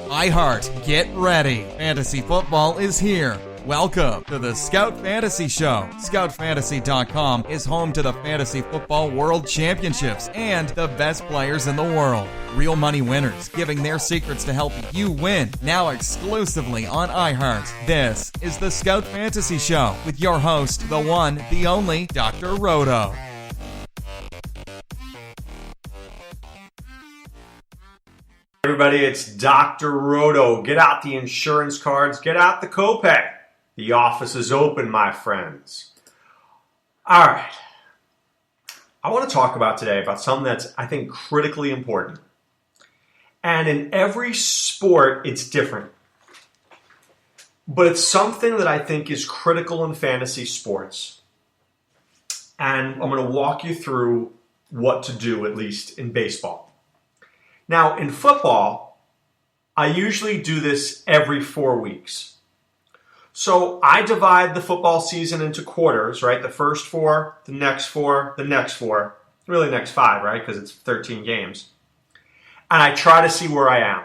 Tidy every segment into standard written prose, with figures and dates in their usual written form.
iHeart, get ready. Fantasy football is here. Welcome to the Scout Fantasy Show. ScoutFantasy.com is home to the Fantasy Football World Championships and the best players in the world. Real money winners giving their secrets to help you win. Now exclusively on iHeart. This is the Scout Fantasy Show with your host, the one, the only, Dr. Roto. Everybody, it's Dr. Roto. Get out the insurance cards, get out the copay. The office is open, my friends. All right. I want to talk about today about something that's, I think, critically important. And in every sport, it's different. But it's something that I think is critical in fantasy sports. And I'm going to walk you through what to do, at least in baseball. Now, in football, I usually do this every 4 weeks. So I divide the football season into quarters, right? The first 4, the next 4, the next 4. Really next 5, right? Because it's 13 games. And I try to see where I am.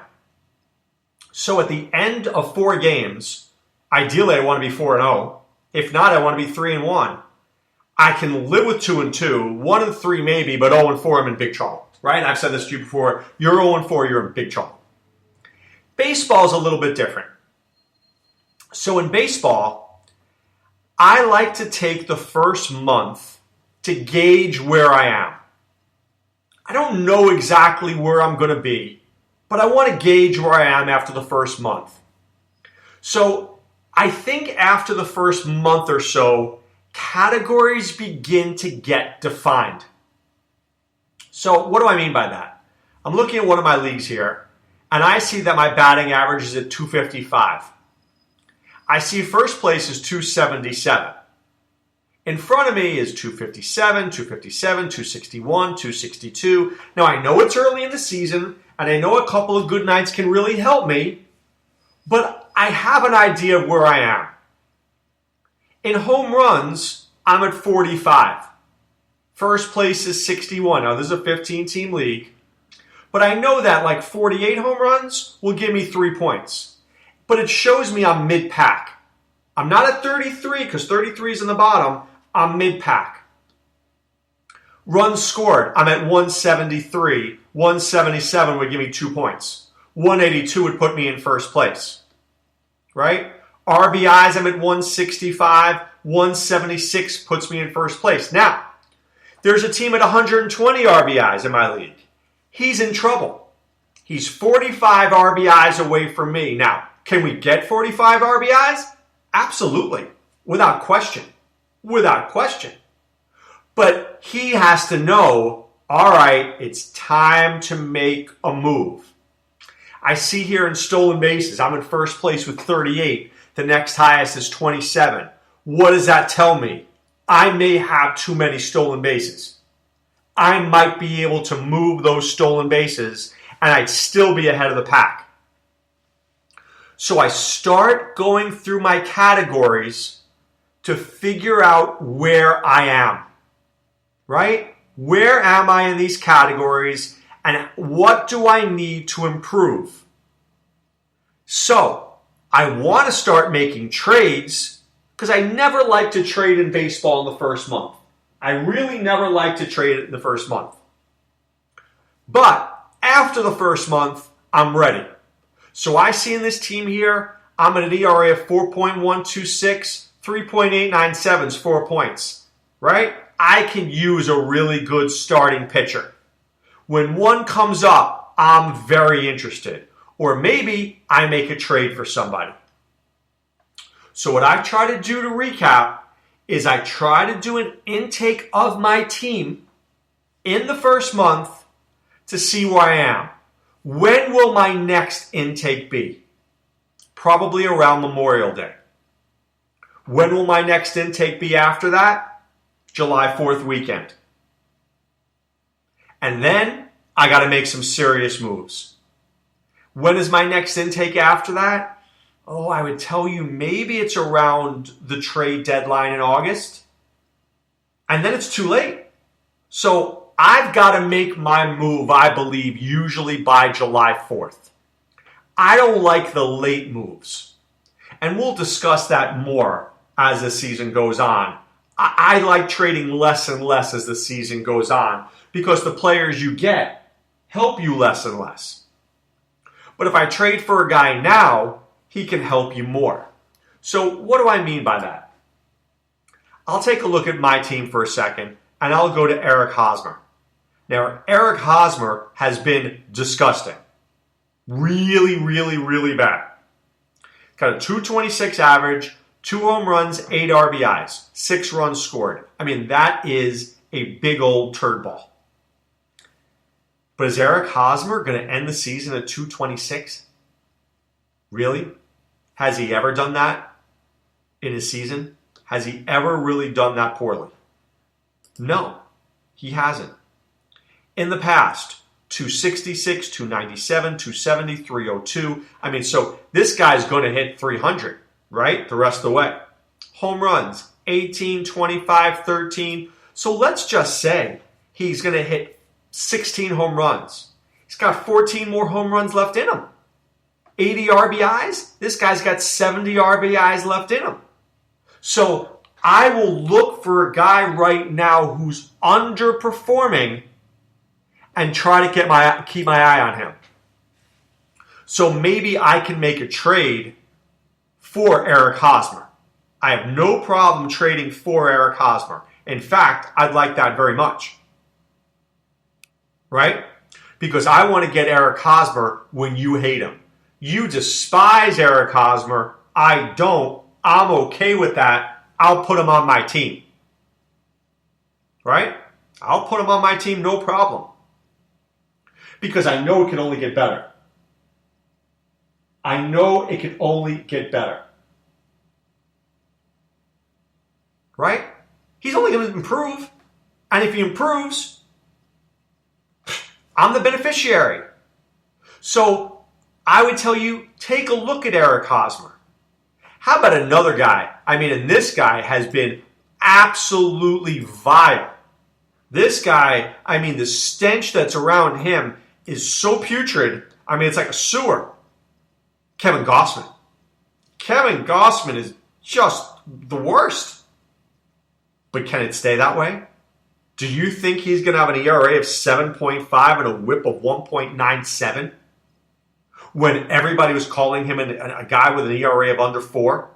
So at the end of 4 games, ideally I want to be 4-0. If not, I want to be 3-1. I can live with 2-2, 1-3 maybe, but 0-4 I'm in big trouble. Right? I've said this to you before. You're 0-4, you're in big trouble. Baseball is a little bit different. So in baseball, I like to take the first month to gauge where I am. I don't know exactly where I'm going to be, but I want to gauge where I am after the first month. So I think after the first month or so, categories begin to get defined. So what do I mean by that? I'm looking at one of my leagues here, and I see that my batting average is at 255. I see first place is 277. In front of me is 257, 257, 261, 262. Now I know it's early in the season, and I know a couple of good nights can really help me, but I have an idea of where I am. In home runs, I'm at 45. First place is 61. Now, this is a 15-team league. But I know that like 48 home runs will give me 3 points. But it shows me I'm mid-pack. I'm not at 33 because 33 is in the bottom. I'm mid-pack. Runs scored, I'm at 173. 177 would give me 2 points. 182 would put me in first place. Right? RBIs, I'm at 165. 176 puts me in first place. Now, there's a team at 120 RBIs in my league. He's in trouble. He's 45 RBIs away from me. Now, can we get 45 RBIs? Absolutely. Without question. Without question. But he has to know, all right, it's time to make a move. I see here in stolen bases, I'm in first place with 38. The next highest is 27. What does that tell me? I may have too many stolen bases. I might be able to move those stolen bases and I'd still be ahead of the pack. So I start going through my categories to figure out where I am. Right? Where am I in these categories and what do I need to improve? So I want to start making trades because I never like to trade in baseball in the first month. I really never like to trade it in the first month. But after the first month, I'm ready. So I see in this team here, I'm at an ERA of 4.126, 3.897 is 4 points. Right? I can use a really good starting pitcher. When one comes up, I'm very interested. Or maybe I make a trade for somebody. So what I try to do to recap is I try to do an intake of my team in the first month to see where I am. When will my next intake be? Probably around Memorial Day. When will my next intake be after that? July 4th weekend. And then I got to make some serious moves. When is my next intake after that? Oh, I would tell you maybe it's around the trade deadline in August. And then it's too late. So I've got to make my move, I believe, usually by July 4th. I don't like the late moves. And we'll discuss that more as the season goes on. I like trading less and less as the season goes on because the players you get help you less and less. But if I trade for a guy now, he can help you more. So what do I mean by that? I'll take a look at my team for a second, and I'll go to Eric Hosmer. Now, Eric Hosmer has been disgusting. Really, really, really bad. Got a 226 average, 2 home runs, 8 RBIs, 6 runs scored. I mean, that is a big old turd ball. But is Eric Hosmer going to end the season at 226? Really? Has he ever done that in his season? Has he ever really done that poorly? No, he hasn't. In the past, 266, 297, 270, 302. I mean, so this guy's going to hit 300, right? The rest of the way. Home runs, 18, 25, 13. So let's just say he's going to hit 16 home runs. He's got 14 more home runs left in him. 80 RBIs? This guy's got 70 RBIs left in him. So I will look for a guy right now who's underperforming and try to keep my eye on him. So maybe I can make a trade for Eric Hosmer. I have no problem trading for Eric Hosmer. In fact, I'd like that very much. Right? Because I want to get Eric Hosmer when you hate him. You despise Eric Hosmer. I don't. I'm okay with that. I'll put him on my team. Right? I'll put him on my team, no problem. Because I know it can only get better. I know it can only get better. Right? He's only going to improve. And if he improves, I'm the beneficiary. So I would tell you, take a look at Eric Hosmer. How about another guy? I mean, and this guy has been absolutely vile. This guy, I mean, the stench that's around him is so putrid. I mean, it's like a sewer. Kevin Gausman. Kevin Gausman is just the worst. But can it stay that way? Do you think he's going to have an ERA of 7.5 and a whip of 1.97? When everybody was calling him a guy with an ERA of under 4?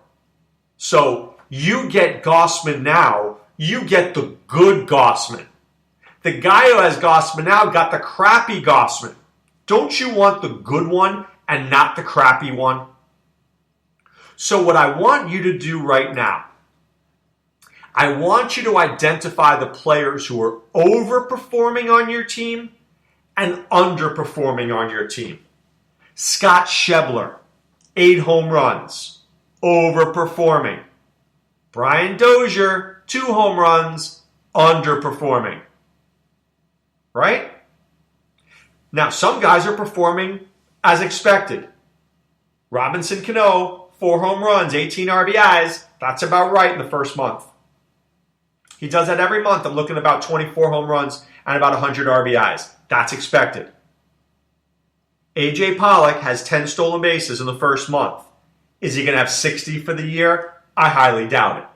So you get Gausman now, you get the good Gausman. The guy who has Gausman now got the crappy Gausman. Don't you want the good one and not the crappy one? So what I want you to do right now, I want you to identify the players who are overperforming on your team and underperforming on your team. Scott Schebler, 8 home runs, overperforming. Brian Dozier, 2 home runs, underperforming. Right? Now, some guys are performing as expected. Robinson Cano, 4 home runs, 18 RBIs. That's about right in the first month. He does that every month. I'm looking at about 24 home runs and about 100 RBIs. That's expected. A.J. Pollock has 10 stolen bases in the first month. Is he going to have 60 for the year? I highly doubt it.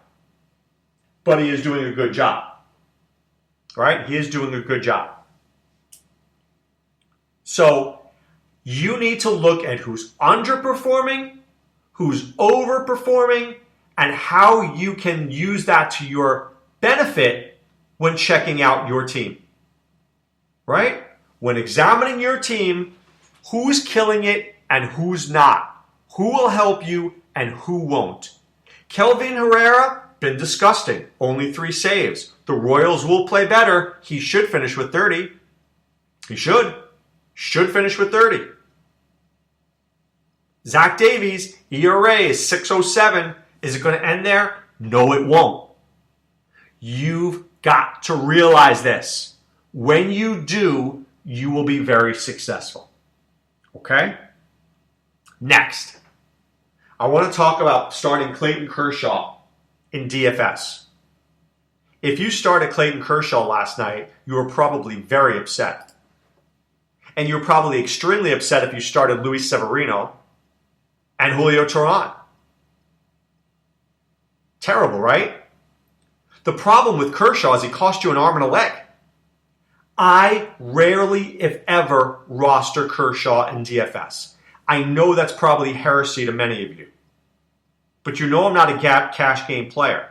But he is doing a good job. Right? He is doing a good job. So you need to look at who's underperforming, who's overperforming, and how you can use that to your benefit when checking out your team. Right? When examining your team, who's killing it and who's not. Who will help you and who won't. Kelvin Herrera, been disgusting. Only 3 saves. The Royals will play better. He should finish with 30. He should. Should finish with 30. Zach Davies, ERA is 6.07. Is it going to end there? No, it won't. You've got to realize this. When you do, you will be very successful. Okay? Next, I want to talk about starting Clayton Kershaw in DFS. If you started Clayton Kershaw last night, you were probably very upset. And you're probably extremely upset if you started Luis Severino and Julio Teheran. Terrible, right? The problem with Kershaw is he cost you an arm and a leg. I rarely, if ever, roster Kershaw in DFS. I know that's probably heresy to many of you. But you know I'm not a cash game player.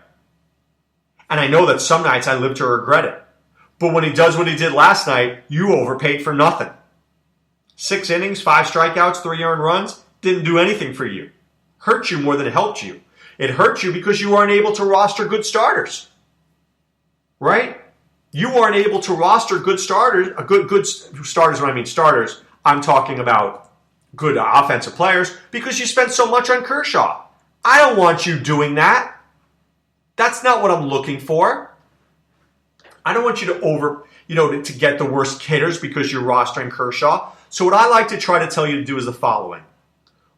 And I know that some nights I live to regret it. But when he does what he did last night, you overpaid for nothing. 6 innings, 5 strikeouts, 3 earned runs, didn't do anything for you. Hurt you more than it helped you. It hurt you because you weren't able to roster good starters. Right? You weren't able to roster good starters. Good starters, when I mean starters, I'm talking about good offensive players because you spent so much on Kershaw. I don't want you doing that. That's not what I'm looking for. I don't want you to get the worst hitters because you're rostering Kershaw. So what I like to try to tell you to do is the following.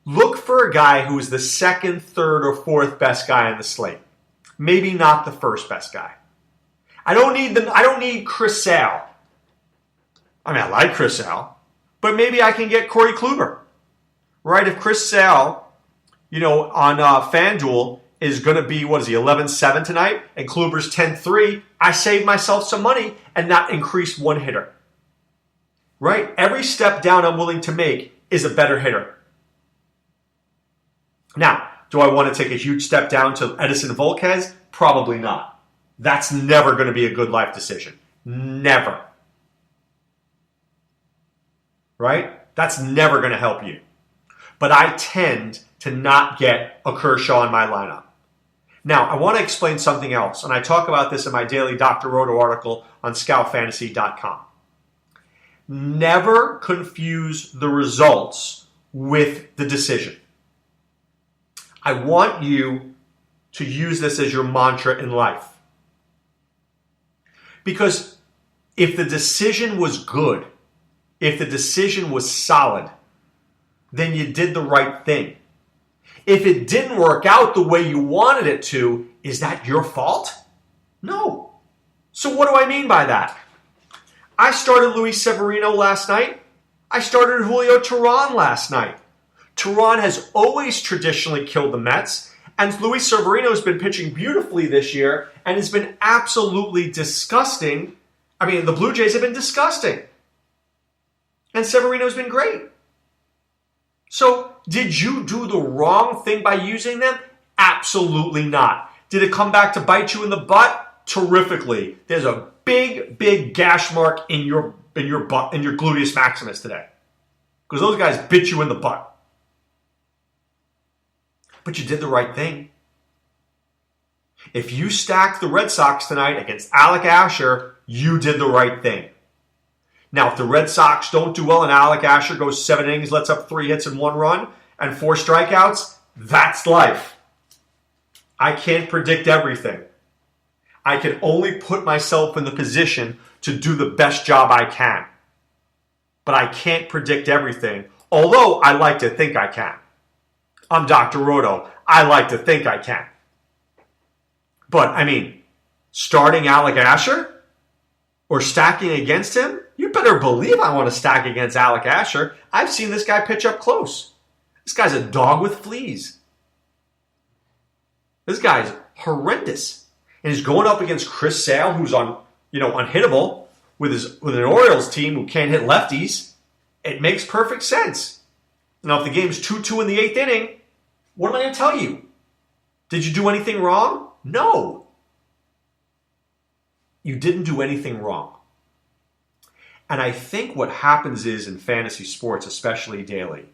Look for a guy who is the second, third, or fourth best guy on the slate. Maybe not the first best guy. I don't need Chris Sale. I mean, I like Chris Sale, but maybe I can get Corey Kluber. Right? If Chris Sale, on FanDuel is going to be, 11-7 tonight, and Kluber's 10-3, I saved myself some money and not increased one hitter. Right? Every step down I'm willing to make is a better hitter. Now, do I want to take a huge step down to Edison Volquez? Probably not. That's never going to be a good life decision. Never. Right? That's never going to help you. But I tend to not get a Kershaw in my lineup. Now, I want to explain something else, and I talk about this in my daily Dr. Roto article on scoutfantasy.com. Never confuse the results with the decision. I want you to use this as your mantra in life. Because if the decision was good, if the decision was solid, then you did the right thing. If it didn't work out the way you wanted it to, is that your fault? No. So what do I mean by that? I started Luis Severino last night. I started Julio Teheran last night. Teheran has always traditionally killed the Mets, and Luis Severino has been pitching beautifully this year and has been absolutely disgusting. I mean, the Blue Jays have been disgusting. And Severino's been great. So, did you do the wrong thing by using them? Absolutely not. Did it come back to bite you in the butt? Terrifically. There's a big, big gash mark in your butt, in your gluteus maximus today. Because those guys bit you in the butt. But you did the right thing. If you stack the Red Sox tonight against Alec Asher, you did the right thing. Now, if the Red Sox don't do well and Alec Asher goes 7 innings, lets up 3 hits and 1 run, and 4 strikeouts, that's life. I can't predict everything. I can only put myself in the position to do the best job I can. But I can't predict everything, although I like to think I can. I'm Dr. Roto. I like to think I can. But, I mean, starting Alec Asher or stacking against him, you better believe I want to stack against Alec Asher. I've seen this guy pitch up close. This guy's a dog with fleas. This guy's horrendous. And he's going up against Chris Sale, who's unhittable, with an Orioles team who can't hit lefties. It makes perfect sense. Now, if the game's 2-2 in the 8th inning, what am I going to tell you? Did you do anything wrong? No. You didn't do anything wrong. And I think what happens is in fantasy sports, especially daily,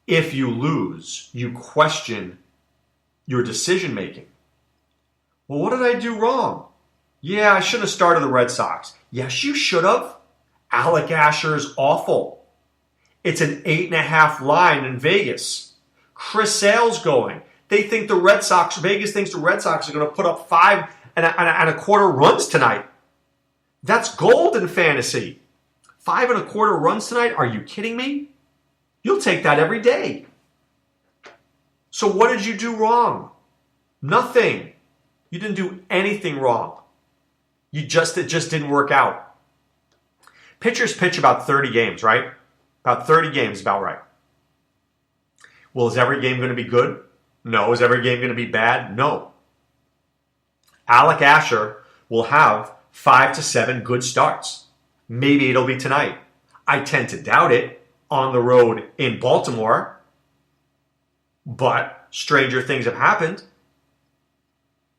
if you lose, you question your decision making. Well, what did I do wrong? Yeah, I should have started the Red Sox. Yes, you should have. Alec Asher is awful. It's an 8.5 line in Vegas. Chris Sale's going. They think Vegas thinks the Red Sox are going to put up 5 and a quarter runs tonight. That's gold in fantasy. 5 and a quarter runs tonight? Are you kidding me? You'll take that every day. So what did you do wrong? Nothing. You didn't do anything wrong. It just didn't work out. Pitchers pitch about 30 games, right? About 30 games, about right. Well, is every game going to be good? No. Is every game going to be bad? No. Alec Asher will have 5 to 7 good starts. Maybe it'll be tonight. I tend to doubt it on the road in Baltimore. But stranger things have happened.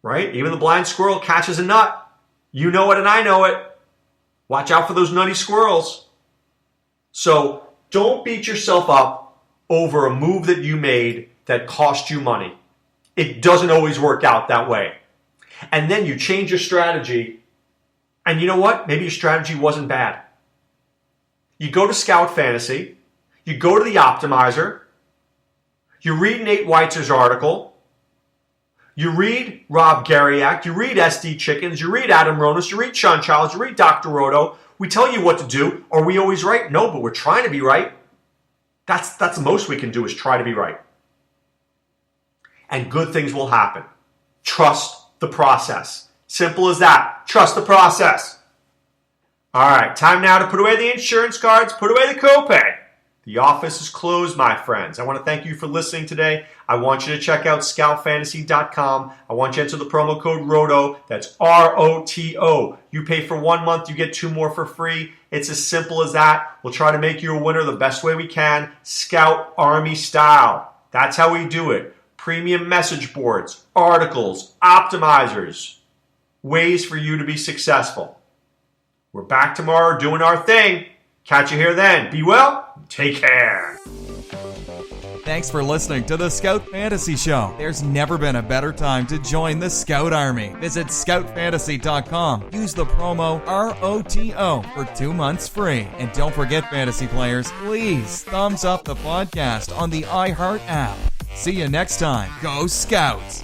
Right? Even the blind squirrel catches a nut. You know it and I know it. Watch out for those nutty squirrels. So don't beat yourself up over a move that you made that cost you money. It doesn't always work out that way. And then you change your strategy. And you know what? Maybe your strategy wasn't bad. You go to Scout Fantasy. You go to the Optimizer. You read Nate Weitzer's article. You read Rob Garriak, you read SD Chickens, you read Adam Ronis, you read Sean Childs, you read Dr. Roto. We tell you what to do. Are we always right? No, but we're trying to be right. That's the most we can do is try to be right. And good things will happen. Trust the process. Simple as that. Trust the process. All right, time now to put away the insurance cards, put away the copay. The office is closed, my friends. I want to thank you for listening today. I want you to check out scoutfantasy.com. I want you to enter the promo code ROTO. That's ROTO. You pay for 1 month, you get 2 more for free. It's as simple as that. We'll try to make you a winner the best way we can, Scout Army style. That's how we do it. Premium message boards, articles, optimizers, ways for you to be successful. We're back tomorrow doing our thing. Catch you here then. Be well. Take care. Thanks for listening to the Scout Fantasy Show. There's never been a better time to join the Scout Army. Visit scoutfantasy.com. Use the promo ROTO for 2 months free. And don't forget, fantasy players, please thumbs up the podcast on the iHeart app. See you next time. Go Scouts!